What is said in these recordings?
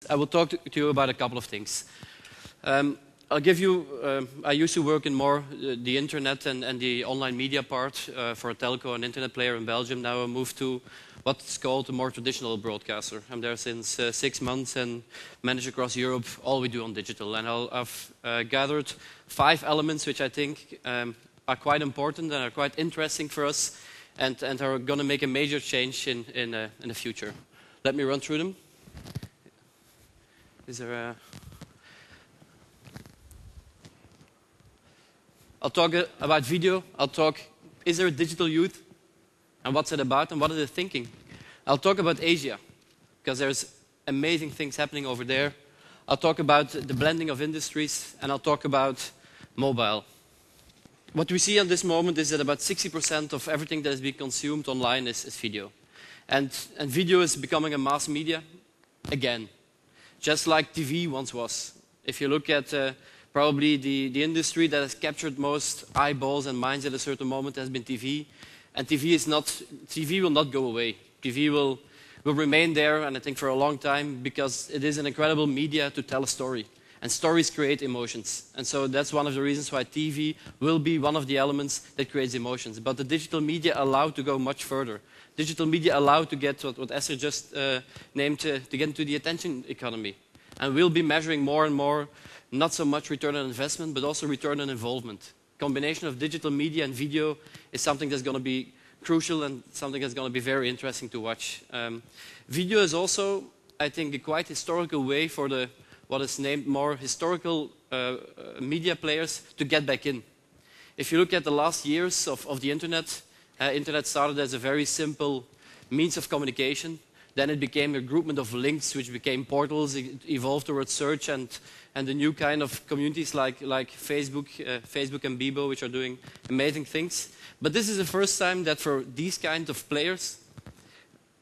I will talk to you about a couple of things. I'll give you, I used to work in more the internet and the online media part for a telco and internet player in Belgium. Now I moved to what's called a more traditional broadcaster. I'm there since 6 months and manage across Europe all we do on digital. And I've gathered 5 elements which I think are quite important and are quite interesting for us and are going to make a major change in the future. Let me run through them. Is there a... I'll talk about video. I'll talk, is there a digital youth? And what's it about and what are they thinking? I'll talk about Asia, because there's amazing things happening over there. I'll talk about the blending of industries, and I'll talk about mobile. What we see at this moment is that about 60% of everything that is being consumed online is video. And video is becoming a mass media again, just like TV once was. If you look at probably the industry that has captured most eyeballs and minds at a certain moment has been TV. And TV will not go away. TV will remain there, and I think for a long time, because it is an incredible media to tell a story. And stories create emotions. And so that's one of the reasons why TV will be one of the elements that creates emotions. But the digital media allow to go much further. Digital media allow to get what Esther just named, to get into the attention economy. And we'll be measuring more and more not so much return on investment, but also return on involvement. Combination of digital media and video is something that's going to be crucial and something that's going to be very interesting to watch. Video is also, I think, a quite historical way for what is named more historical media players to get back in. If you look at the last years of the internet, internet started as a very simple means of communication. Then it became a groupment of links, which became portals. It evolved towards search and the new kind of communities like Facebook and Bebo, which are doing amazing things. But this is the first time that for these kinds of players,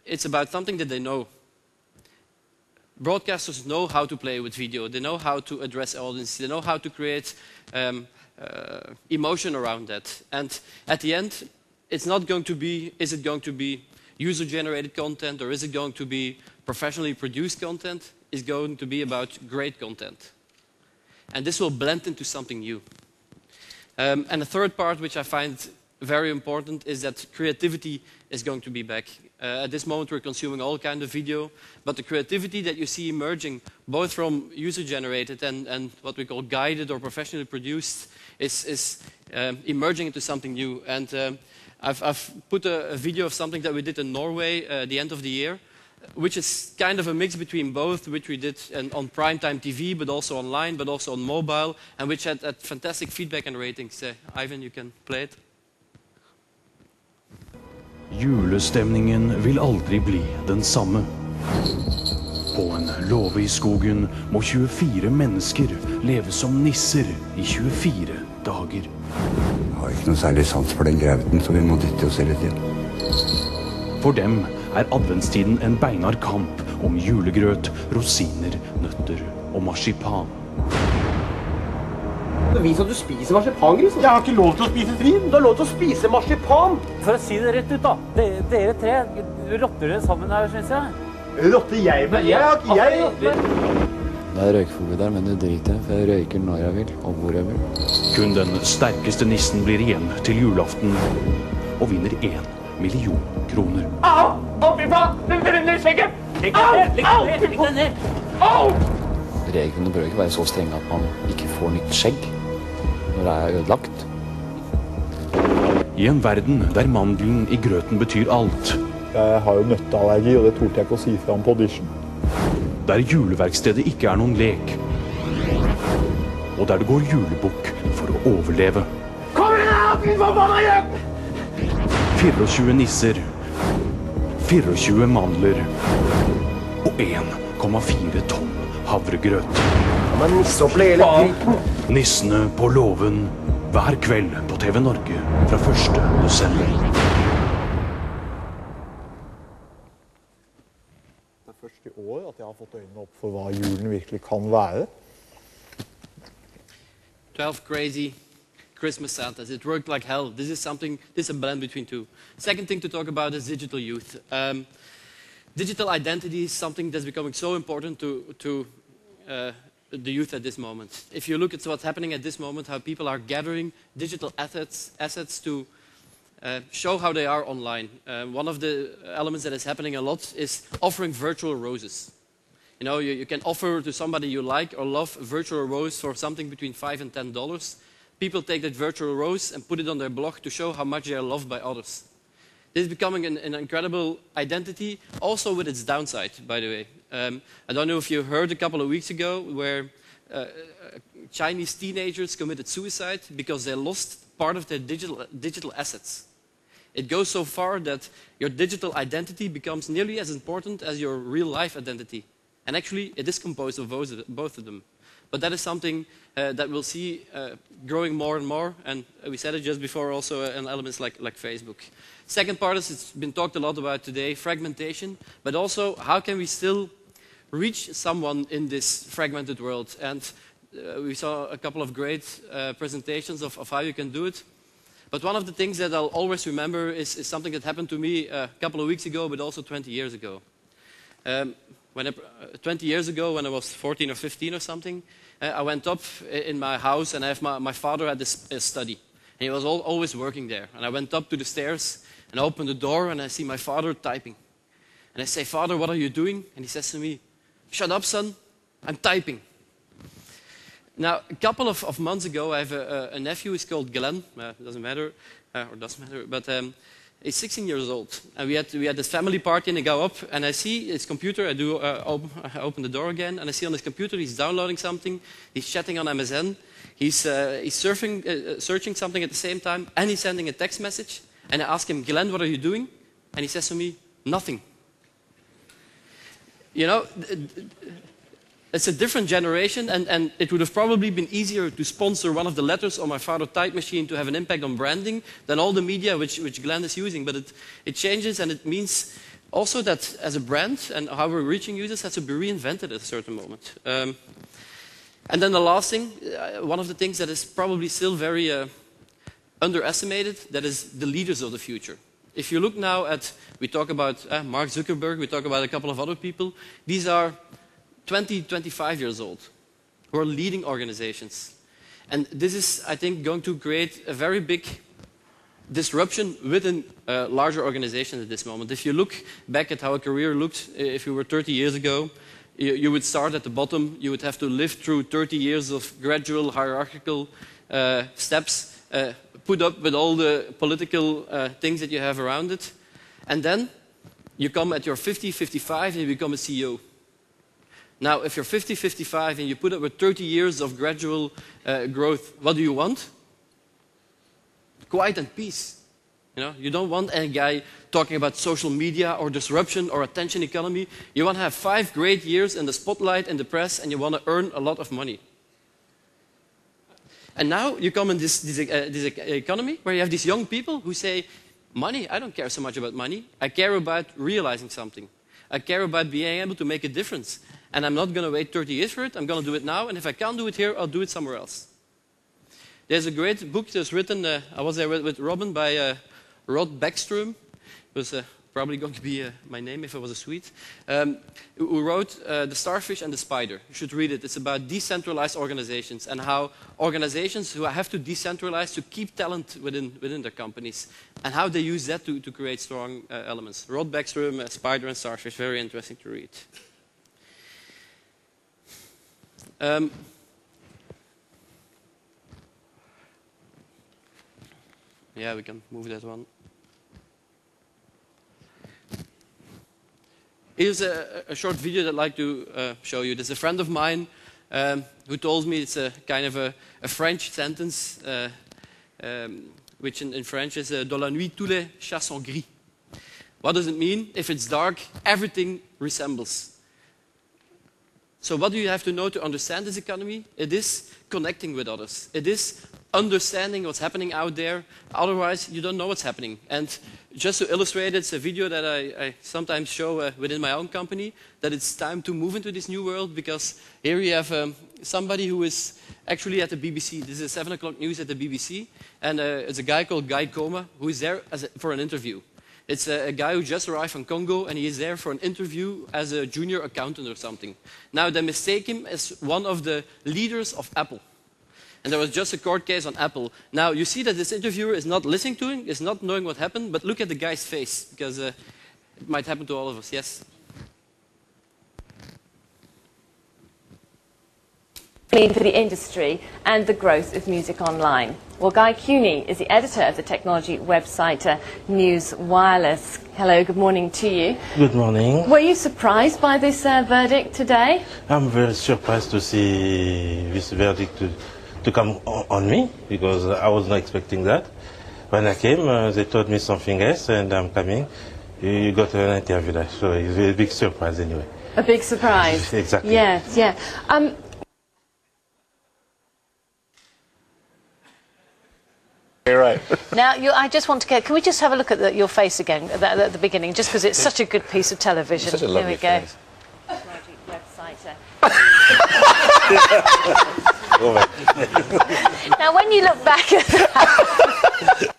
it's about something that they know. Broadcasters know how to play with video. They know how to address audience. They know how to create emotion around that. And at the end, it's not going to be, is it going to be user-generated content, or is it going to be professionally produced content? It's going to be about great content. And this will blend into something new. And the third part, which I find very important, is that creativity is going to be back. At this moment, we're consuming all kinds of video, but the creativity that you see emerging, both from user-generated and what we call guided or professionally produced, is emerging into something new. And I've put a video of something that we did in Norway at the end of the year, which is kind of a mix between both, which we did on primetime TV, but also online, but also on mobile, and which had fantastic feedback and ratings. Ivan, you can play it. Julestemningen vil aldri bli den samme. På en låve i skogen må 24 mennesker leve som nisser i 24 dager. Jeg har ikke noe særlig sans for den grauten, så vi må dytte oss hele tiden. For dem adventstiden en beinhard kamp om julegrøt, rosiner, nøtter og marsipan. Vis at du spiser marsipangris. Jeg har ikke lov til å spise svin. Du har lov til å spise marsipan. For å si det rett ut da, dere tre rotter dere sammen her, synes jeg. Rotter jeg med? Jeg. Det er røykforbud der, men det driter jeg, for jeg røyker når jeg vil, og hvor jeg vil. Kun den sterkeste nissen blir igjen til julaften, og vinner 1 million kroner. Au! Fy faen! Den brenner i skjegget! Legg deg ned! Au! Reglene bør ikke være så strenge at man ikke får nytt skjegg når det er ødelagt. I en verden der mandelen i grøten betyr alt. Jeg har jo nøtteallergi, og det torde jeg ikke å si fra om på audition. Der juleverkstedet ikke er noen lek. Og der det går julebukk for å overleve. Kom igjen, din forbanna hjem! 24 nisser, 24 mandler og 1,4 tonn havregrøt. Man nisse opp hele driten. Nissene på låven hver kveld på TV Norge fra 1. desember. Det er først i år at jeg har fått øynene opp for hva julen virkelig kan være. 12 crazy Christmas Santas. It worked like hell. This is a blend between two. Second thing to talk about is digital youth. digital identity is something that's becoming so important to the youth at this moment. If you look at what's happening at this moment, how people are gathering digital assets to show how they are online. One of the elements that is happening a lot is offering virtual roses. You know, you can offer to somebody you like or love a virtual rose for something between $5 and $10. People take that virtual rose and put it on their blog to show how much they are loved by others. This is becoming an incredible identity, also with its downside, by the way. I don't know if you heard a couple of weeks ago where Chinese teenagers committed suicide because they lost part of their digital assets. It goes so far that your digital identity becomes nearly as important as your real-life identity. And actually, it is composed of both of them. But that is something that we'll see growing more and more. And we said it just before also in elements like Facebook. Second part is, it's been talked a lot about today, fragmentation. But also, how can we still reach someone in this fragmented world? And we saw a couple of great presentations of how you can do it. But one of the things that I'll always remember is something that happened to me a couple of weeks ago, but also 20 years ago. 20 years ago, when I was 14 or 15 or something, I went up in my house, and I have my father had this study. And he was always working there. And I went up to the stairs, and I opened the door, and I see my father typing. And I say, "Father, what are you doing?" And he says to me, "Shut up, son, I'm typing." Now, a couple of months ago, I have a nephew, he's called Glenn. Doesn't matter, or does matter, but he's 16 years old. And we had this family party, and I go up, and I see his computer. I open the door again, and I see on his computer he's downloading something. He's chatting on MSN. He's searching something at the same time, and he's sending a text message. And I ask him, "Glenn, what are you doing?" And he says to me, "Nothing." You know, it's a different generation, and it would have probably been easier to sponsor one of the letters on my father's type machine to have an impact on branding than all the media which Glenn is using. But it changes, and it means also that as a brand and how we're reaching users has to be reinvented at a certain moment. And then the last thing, one of the things that is probably still very underestimated, that is the leaders of the future. If you look now at, we talk about Mark Zuckerberg, we talk about a couple of other people, these are 20, 25 years old, who are leading organizations. And this is, I think, going to create a very big disruption within larger organizations at this moment. If you look back at how a career looked, if you were 30 years ago, you would start at the bottom, you would have to live through 30 years of gradual hierarchical steps, put up with all the political things that you have around it. And then you come at your 50, 55, and you become a CEO. Now, if you're 50, 55, and you put up with 30 years of gradual growth, what do you want? Quiet and peace. You know, you don't want any guy talking about social media or disruption or attention economy. You want to have 5 great years in the spotlight and the press, and you want to earn a lot of money. And now you come in this economy where you have these young people who say, "Money, I don't care so much about money. I care about realizing something. I care about being able to make a difference. And I'm not going to wait 30 years for it. I'm going to do it now. And if I can't do it here, I'll do it somewhere else." There's a great book that's written, I was there with Robin, by Bart Becks. It was probably going to be my name if it was a Swede, who wrote The Starfish and the Spider. You should read it. It's about decentralized organizations and how organizations who have to decentralize to keep talent within their companies and how they use that to create strong elements. Bart Becks, Spider and Starfish, very interesting to read. Yeah, we can move that one. Here's a short video that I'd like to show you. There's a friend of mine who told me it's a kind of a French sentence, which in French is "Dans la nuit, tous les chats sont gris." What does it mean? If it's dark, everything resembles. So what do you have to know to understand this economy? It is connecting with others. It is understanding what's happening out there. Otherwise, you don't know what's happening. And just to illustrate, it's a video that I sometimes show within my own company, that it's time to move into this new world, because here you have somebody who is actually at the BBC. This is 7 o'clock news at the BBC. And it's a guy called Guy Coma, who is there for an interview. It's a guy who just arrived from Congo, and he is there for an interview as a junior accountant or something. Now, they mistake him as one of the leaders of Apple. And there was just a court case on Apple. Now, you see that this interviewer is not listening to him, is not knowing what happened, but look at the guy's face, because it might happen to all of us. Yes? For the industry and the growth of music online. Well, Guy Cuny is the editor of the technology website News Wireless. Hello, good morning to you. Good morning. Were you surprised by this verdict today? I'm very surprised to see this verdict to come on me, because I was not expecting that. When I came, they told me something else, and I'm coming. You got an interview there, so it's a big surprise anyway. A big surprise. Exactly. Yes, yeah. Right. Now, I just want to get. Can we just have a look at your face again at the beginning, just because it's such a good piece of television. Such a lovely Here we face. go. Website. Now, when you look back at that,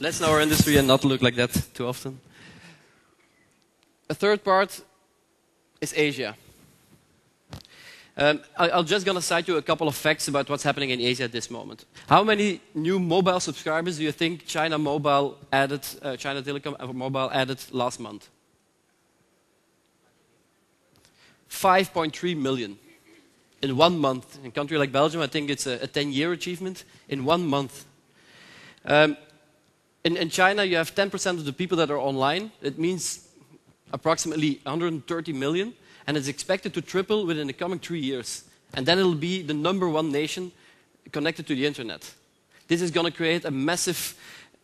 Let's know our industry and not look like that too often. A third part is Asia. I'm just going to cite you a couple of facts about what's happening in Asia at this moment. How many new mobile subscribers do you think China Telecom Mobile added last month? 5.3 million in 1 month. In a country like Belgium, I think it's a 10-year achievement in 1 month. In China, you have 10% of the people that are online. It means approximately 130 million. And it's expected to triple within the coming 3 years. And then it'll be the #1 nation connected to the internet. This is going to create a massive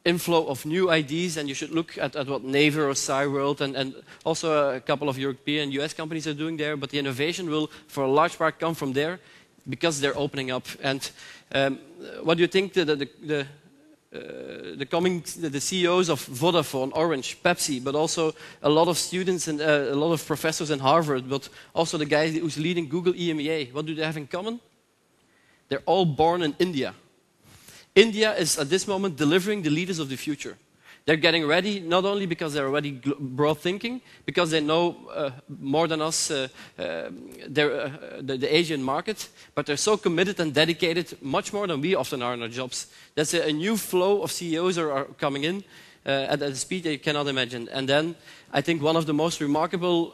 inflow of new ideas, and you should look at what Naver or Cyworld and also a couple of European US companies are doing there, but the innovation will, for a large part, come from there because they're opening up. And what do you think the CEOs of Vodafone, Orange, Pepsi, but also a lot of students and a lot of professors in Harvard, but also the guy who's leading Google EMEA, what do they have in common? They're all born in India. India is, at this moment, delivering the leaders of the future. They're getting ready, not only because they're already broad thinking, because they know more than us the Asian market, but they're so committed and dedicated, much more than we often are in our jobs. That's a new flow of CEOs are coming in at a speed that you cannot imagine. And then I think one of the most remarkable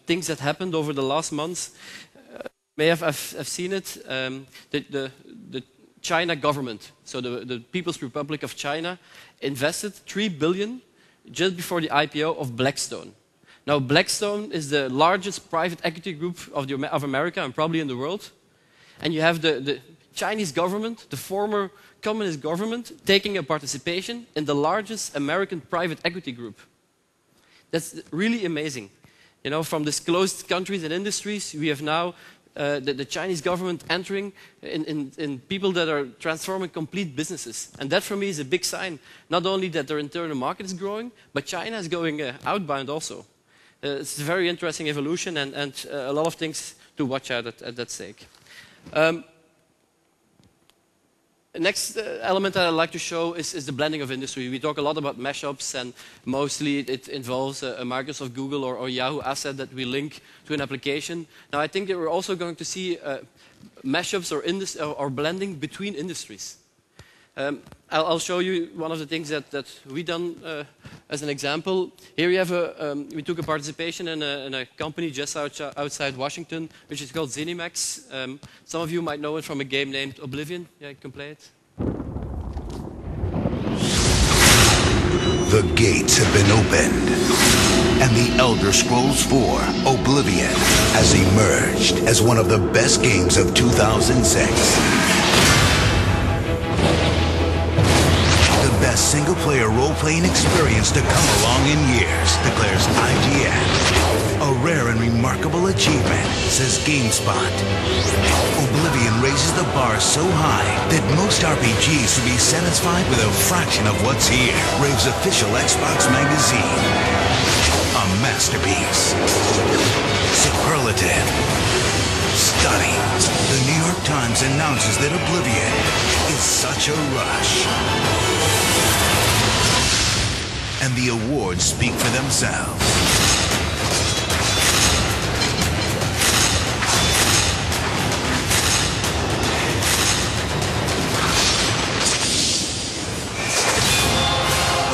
things that happened over the last months, may have seen it, the China government, so the People's Republic of China, invested $3 billion just before the IPO of Blackstone. Now, Blackstone is the largest private equity group of America and probably in the world. And you have the Chinese government, the former communist government, taking a participation in the largest American private equity group. That's really amazing. You know, from disclosed countries and industries, we have now the Chinese government entering in people that are transforming complete businesses. And that, for me, is a big sign. Not only that their internal market is growing, but China is going outbound also. It's a very interesting evolution and a lot of things to watch out at that stake. Next element that I'd like to show is the blending of industry. We talk a lot about mashups, and mostly it involves a Microsoft, Google, or Yahoo asset that we link to an application. Now, I think that we're also going to see mashups or blending between industries. I'll show you one of the things that we've done as an example. Here we have we took a participation in a company just outside Washington, which is called ZeniMax. Some of you might know it from a game named Oblivion. Yeah, you can play it. The gates have been opened, and the Elder Scrolls 4 Oblivion has emerged as one of the best games of 2006. Best single-player role-playing experience to come along in years, declares IGN. A rare and remarkable achievement, says GameSpot. Oblivion raises the bar so high that most RPGs should be satisfied with a fraction of what's here, raves official Xbox magazine. A masterpiece. Superlative. study. The New York Times announces that Oblivion is such a rush. And the awards speak for themselves.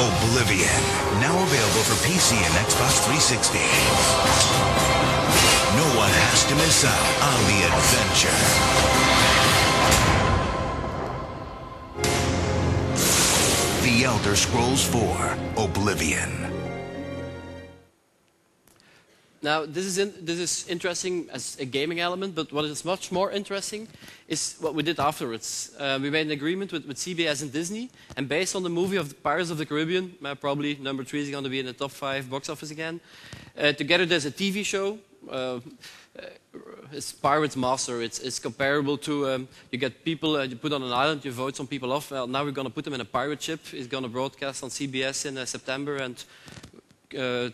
Oblivion, now available for PC and Xbox 360. No one has to miss out on the adventure. The Elder Scrolls 4, Oblivion. Now, this is interesting as a gaming element, but what is much more interesting is what we did afterwards. We made an agreement with CBS and Disney, and based on the movie of the Pirates of the Caribbean, probably number 3 is going to be in the top 5 box office again. Together there's a TV show. It's Pirates Master. It's comparable to, you get people, you put on an island, you vote some people off. Well, now we're going to put them in a pirate ship. It's going to broadcast on CBS in September and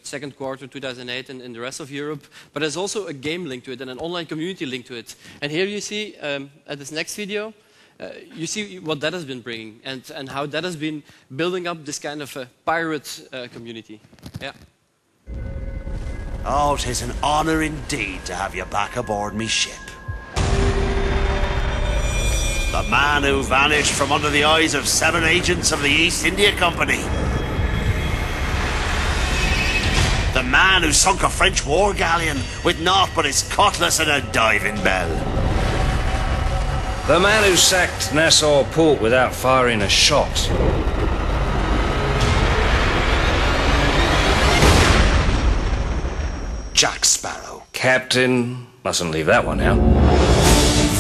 second quarter 2008 in the rest of Europe. But there's also a game link to it and an online community link to it. And here you see, at this next video, you see what that has been bringing and how that has been building up this kind of pirate community. Yeah. Oh, 'tis an honour indeed to have you back aboard me ship. The man who vanished from under the eyes of 7 agents of the East India Company. The man who sunk a French war galleon with naught but his cutlass and a diving bell. The man who sacked Nassau Port without firing a shot. Jack Sparrow. Captain, mustn't leave that one out.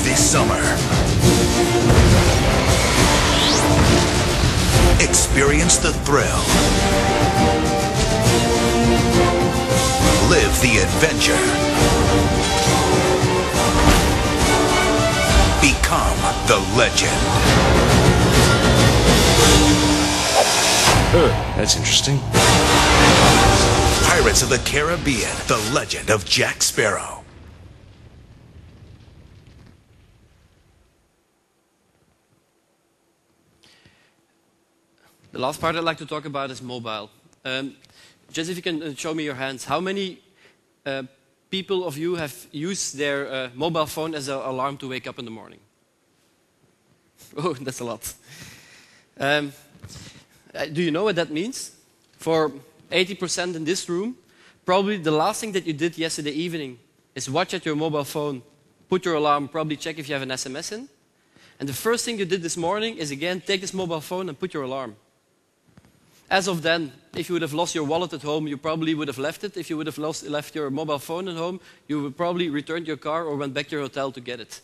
This summer, experience the thrill. Live the adventure. Become the legend. That's interesting. Pirates of the Caribbean, The Legend of Jack Sparrow. The last part I'd like to talk about is mobile. Just if you can show me your hands, how many people of you have used their mobile phone as an alarm to wake up in the morning? Oh, that's a lot. Do you know what that means? For 80% in this room, probably the last thing that you did yesterday evening is watch at your mobile phone, put your alarm, probably check if you have an SMS in. And the first thing you did this morning is again take this mobile phone and put your alarm. As of then, if you would have lost your wallet at home, you probably would have left it. If you would have left your mobile phone at home, you would probably returned your car or went back to your hotel to get it.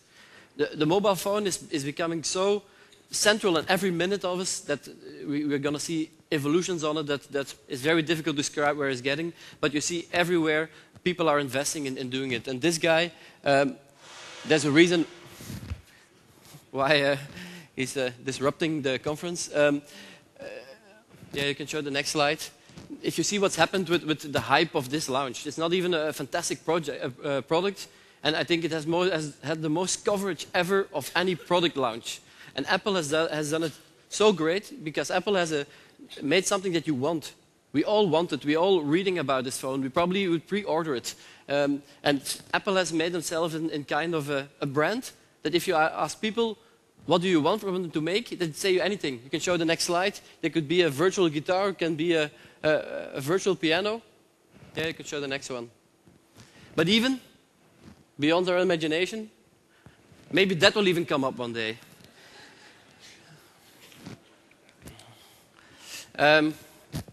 The mobile phone is becoming so central in every minute of us that we're going to see evolutions on it that is very difficult to describe where it's getting. But you see everywhere people are investing in doing it. And this guy, there's a reason why he's disrupting the conference. Yeah, you can show the next slide. If you see what's happened with the hype of this launch, it's not even a fantastic product, and I think it has had the most coverage ever of any product launch. And Apple has done it so great because Apple has made something that you want. We all want it. We're all reading about this phone. We probably would pre-order it. And Apple has made themselves in kind of a brand that if you ask people, what do you want from them to make? They'd say you anything. You can show the next slide. There could be a virtual guitar, it can be a virtual piano. Yeah, you can show the next one. But even beyond our imagination, maybe that will even come up one day. I'm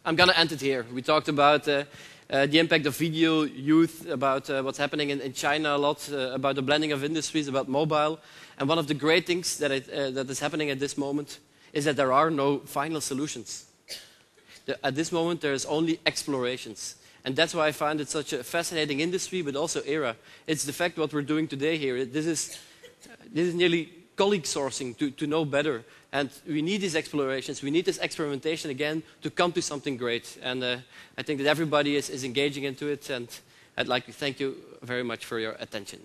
going to end it here. We talked about the impact of video, youth, about what's happening in China a lot, about the blending of industries, about mobile. And one of the great things that is happening at this moment is that there are no final solutions. At this moment, there is only explorations. And that's why I find it such a fascinating industry, but also era. It's the fact what we're doing today here. This is nearly colleague sourcing to know better. And we need these explorations. We need this experimentation again to come to something great. And I think that everybody is engaging into it. And I'd like to thank you very much for your attention.